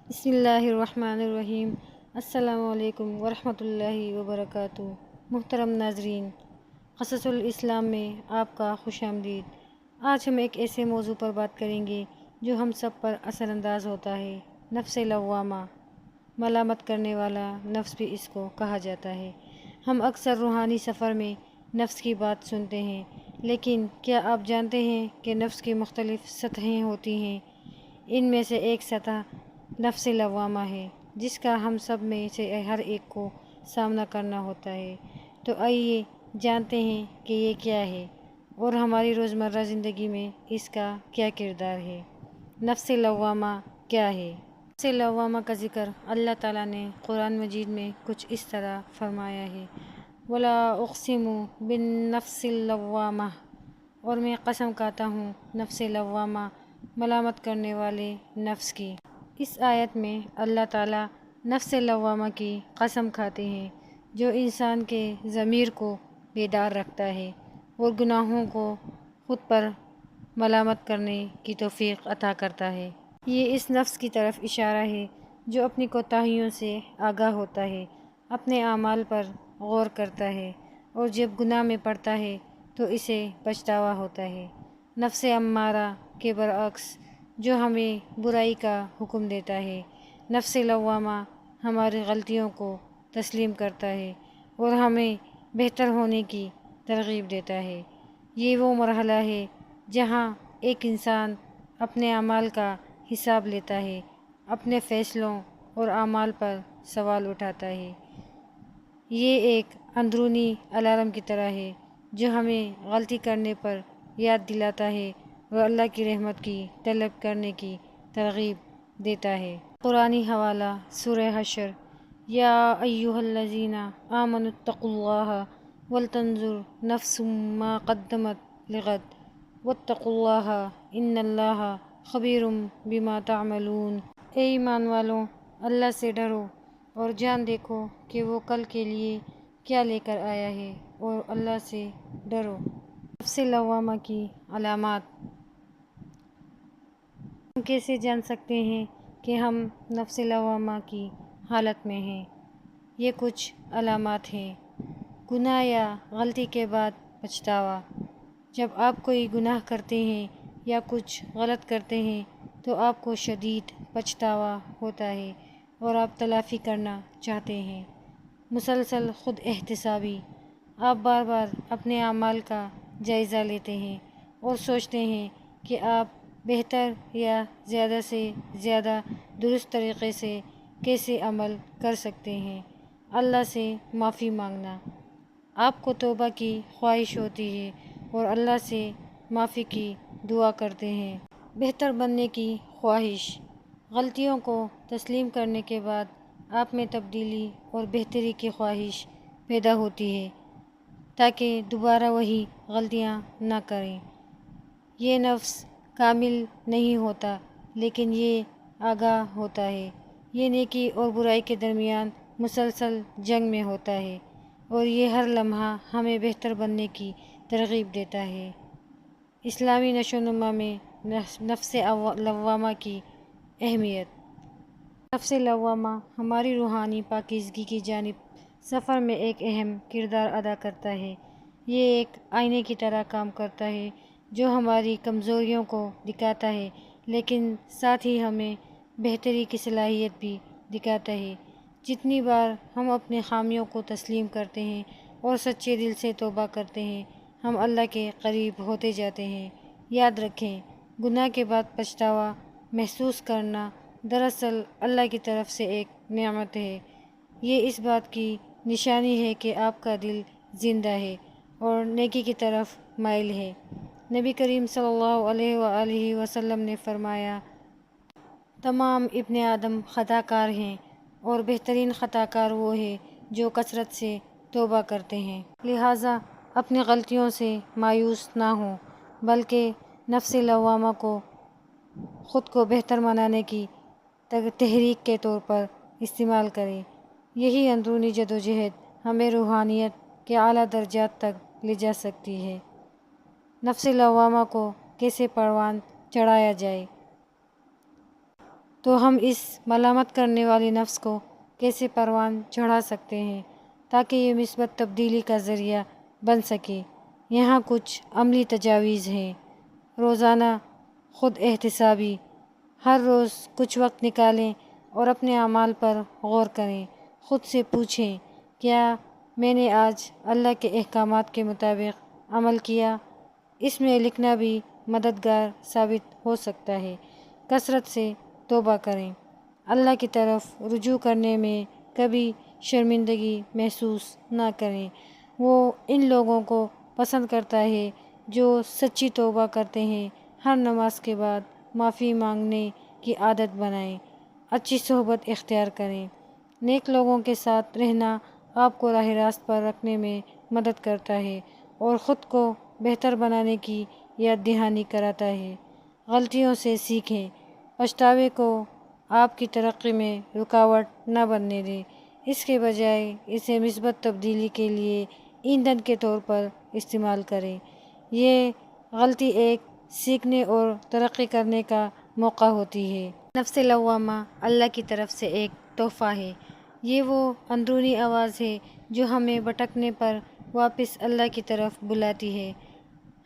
بسم اللہ الرحمن الرحیم۔ السلام علیکم ورحمۃ اللہ وبرکاتہ۔ محترم ناظرین، قصص الاسلام میں آپ کا خوش آمدید۔ آج ہم ایک ایسے موضوع پر بات کریں گے جو ہم سب پر اثر انداز ہوتا ہے، نفس لوامہ، ملامت کرنے والا نفس بھی اس کو کہا جاتا ہے۔ ہم اکثر روحانی سفر میں نفس کی بات سنتے ہیں، لیکن کیا آپ جانتے ہیں کہ نفس کی مختلف سطحیں ہوتی ہیں؟ ان میں سے ایک سطح نفس لوامہ ہے، جس کا ہم سب میں سے ہر ایک کو سامنا کرنا ہوتا ہے۔ تو آئیے جانتے ہیں کہ یہ کیا ہے اور ہماری روزمرہ زندگی میں اس کا کیا کردار ہے۔ نفس لوامہ کیا ہے؟ نفس لوامہ کا ذکر اللہ تعالیٰ نے قرآن مجید میں کچھ اس طرح فرمایا ہے: وَلَا أُقْسِمُ بِالنَّفْسِ اللَّوَّامَةِ، اور میں قسم کھاتا ہوں نفس لوامہ، ملامت کرنے والے نفس کی۔ اس آیت میں اللہ تعالیٰ نفس لوامہ کی قسم کھاتے ہیں، جو انسان کے ضمیر کو بیدار رکھتا ہے اور گناہوں کو خود پر ملامت کرنے کی توفیق عطا کرتا ہے۔ یہ اس نفس کی طرف اشارہ ہے جو اپنی کوتاہیوں سے آگاہ ہوتا ہے، اپنے اعمال پر غور کرتا ہے اور جب گناہ میں پڑتا ہے تو اسے پچھتاوا ہوتا ہے۔ نفس امارہ کے برعکس، جو ہمیں برائی کا حکم دیتا ہے، نفس لوامہ ہماری غلطیوں کو تسلیم کرتا ہے اور ہمیں بہتر ہونے کی ترغیب دیتا ہے۔ یہ وہ مرحلہ ہے جہاں ایک انسان اپنے اعمال کا حساب لیتا ہے، اپنے فیصلوں اور اعمال پر سوال اٹھاتا ہے۔ یہ ایک اندرونی الارم کی طرح ہے جو ہمیں غلطی کرنے پر یاد دلاتا ہے اور اللہ کی رحمت کی طلب کرنے کی ترغیب دیتا ہے۔ قرآنی حوالہ سورہ حشر: یا ایھا الذین آمنوا اتقوا اللہ ولتنظر نفس ما قدمت لغد واتقوا اللہ ان اللہ خبیر بما تعملون۔ اے ایمان والو، اللہ سے ڈرو اور جان دیکھو کہ وہ کل کے لیے کیا لے کر آیا ہے، اور اللہ سے ڈرو۔ نفس لوامہ کی علامات۔ ہم کیسے جان سکتے ہیں کہ ہم نفس لوامہ کی حالت میں ہیں؟ یہ کچھ علامات ہیں۔ گناہ یا غلطی کے بعد پچھتاوا: جب آپ کوئی گناہ کرتے ہیں یا کچھ غلط کرتے ہیں تو آپ کو شدید پچھتاوا ہوتا ہے اور آپ تلافی کرنا چاہتے ہیں۔ مسلسل خود احتسابی: آپ بار بار اپنے اعمال کا جائزہ لیتے ہیں اور سوچتے ہیں کہ آپ بہتر یا زیادہ سے زیادہ درست طریقے سے کیسے عمل کر سکتے ہیں۔ اللہ سے معافی مانگنا: آپ کو توبہ کی خواہش ہوتی ہے اور اللہ سے معافی کی دعا کرتے ہیں۔ بہتر بننے کی خواہش: غلطیوں کو تسلیم کرنے کے بعد آپ میں تبدیلی اور بہتری کی خواہش پیدا ہوتی ہے تاکہ دوبارہ وہی غلطیاں نہ کریں۔ یہ نفس کامل نہیں ہوتا، لیکن یہ آگاہ ہوتا ہے۔ یہ نیکی اور برائی کے درمیان مسلسل جنگ میں ہوتا ہے اور یہ ہر لمحہ ہمیں بہتر بننے کی ترغیب دیتا ہے۔ اسلامی نشو و نما میں نفس لوامہ کی اہمیت۔ نفس لوامہ ہماری روحانی پاکیزگی کی جانب سفر میں ایک اہم کردار ادا کرتا ہے۔ یہ ایک آئینے کی طرح کام کرتا ہے جو ہماری کمزوریوں کو دکھاتا ہے، لیکن ساتھ ہی ہمیں بہتری کی صلاحیت بھی دکھاتا ہے۔ جتنی بار ہم اپنی خامیوں کو تسلیم کرتے ہیں اور سچے دل سے توبہ کرتے ہیں، ہم اللہ کے قریب ہوتے جاتے ہیں۔ یاد رکھیں، گناہ کے بعد پچھتاوا محسوس کرنا دراصل اللہ کی طرف سے ایک نعمت ہے۔ یہ اس بات کی نشانی ہے کہ آپ کا دل زندہ ہے اور نیکی کی طرف مائل ہے۔ نبی کریم صلی اللہ علیہ وآلہ وسلم نے فرمایا: تمام ابن آدم خطا کار ہیں اور بہترین خطا کار وہ ہے جو کثرت سے توبہ کرتے ہیں۔ لہٰذا اپنی غلطیوں سے مایوس نہ ہوں، بلکہ نفس لوامہ کو خود کو بہتر بنانے کی تحریک کے طور پر استعمال کریں۔ یہی اندرونی جدوجہد ہمیں روحانیت کے اعلیٰ درجات تک لے جا سکتی ہے۔ نفس لوامہ کو کیسے پروان چڑھایا جائے؟ تو ہم اس ملامت کرنے والی نفس کو کیسے پروان چڑھا سکتے ہیں تاکہ یہ مثبت تبدیلی کا ذریعہ بن سکے۔ یہاں کچھ عملی تجاویز ہیں۔ روزانہ خود احتسابی، ہر روز کچھ وقت نکالیں اور اپنے اعمال پر غور کریں۔ خود سے پوچھیں، کیا میں نے آج اللہ کے احکامات کے مطابق عمل کیا؟ اس میں لکھنا بھی مددگار ثابت ہو سکتا ہے۔ کثرت سے توبہ کریں، اللہ کی طرف رجوع کرنے میں کبھی شرمندگی محسوس نہ کریں۔ وہ ان لوگوں کو پسند کرتا ہے جو سچی توبہ کرتے ہیں۔ ہر نماز کے بعد معافی مانگنے کی عادت بنائیں۔ اچھی صحبت اختیار کریں۔ نیک لوگوں کے ساتھ رہنا آپ کو راہ راست پر رکھنے میں مدد کرتا ہے اور خود کو بہتر بنانے کی یاد دہانی کراتا ہے۔ غلطیوں سے سیکھیں، پچھتاوے کو آپ کی ترقی میں رکاوٹ نہ بننے دیں۔ اس کے بجائے اسے مثبت تبدیلی کے لیے ایندھن کے طور پر استعمال کریں۔ یہ غلطی ایک سیکھنے اور ترقی کرنے کا موقع ہوتی ہے۔ نفس لوامہ اللہ کی طرف سے ایک تحفہ ہے۔ یہ وہ اندرونی آواز ہے جو ہمیں بھٹکنے پر واپس اللہ کی طرف بلاتی ہے،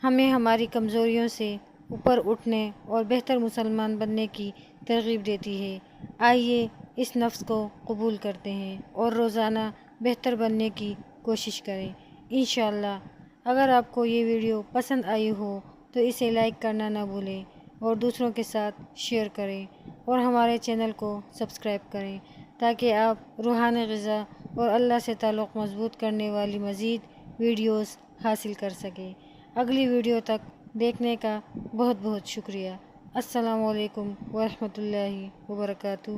ہمیں ہماری کمزوریوں سے اوپر اٹھنے اور بہتر مسلمان بننے کی ترغیب دیتی ہے۔ آئیے اس نفس کو قبول کرتے ہیں اور روزانہ بہتر بننے کی کوشش کریں۔ انشاءاللہ اگر آپ کو یہ ویڈیو پسند آئی ہو تو اسے لائک کرنا نہ بھولیں اور دوسروں کے ساتھ شیئر کریں اور ہمارے چینل کو سبسکرائب کریں تاکہ آپ روحانی غذا اور اللہ سے تعلق مضبوط کرنے والی مزید ویڈیوز حاصل کر سکیں۔ اگلی ویڈیو تک دیکھنے کا بہت بہت شکریہ۔ السلام علیکم ورحمۃ اللہ وبرکاتہ۔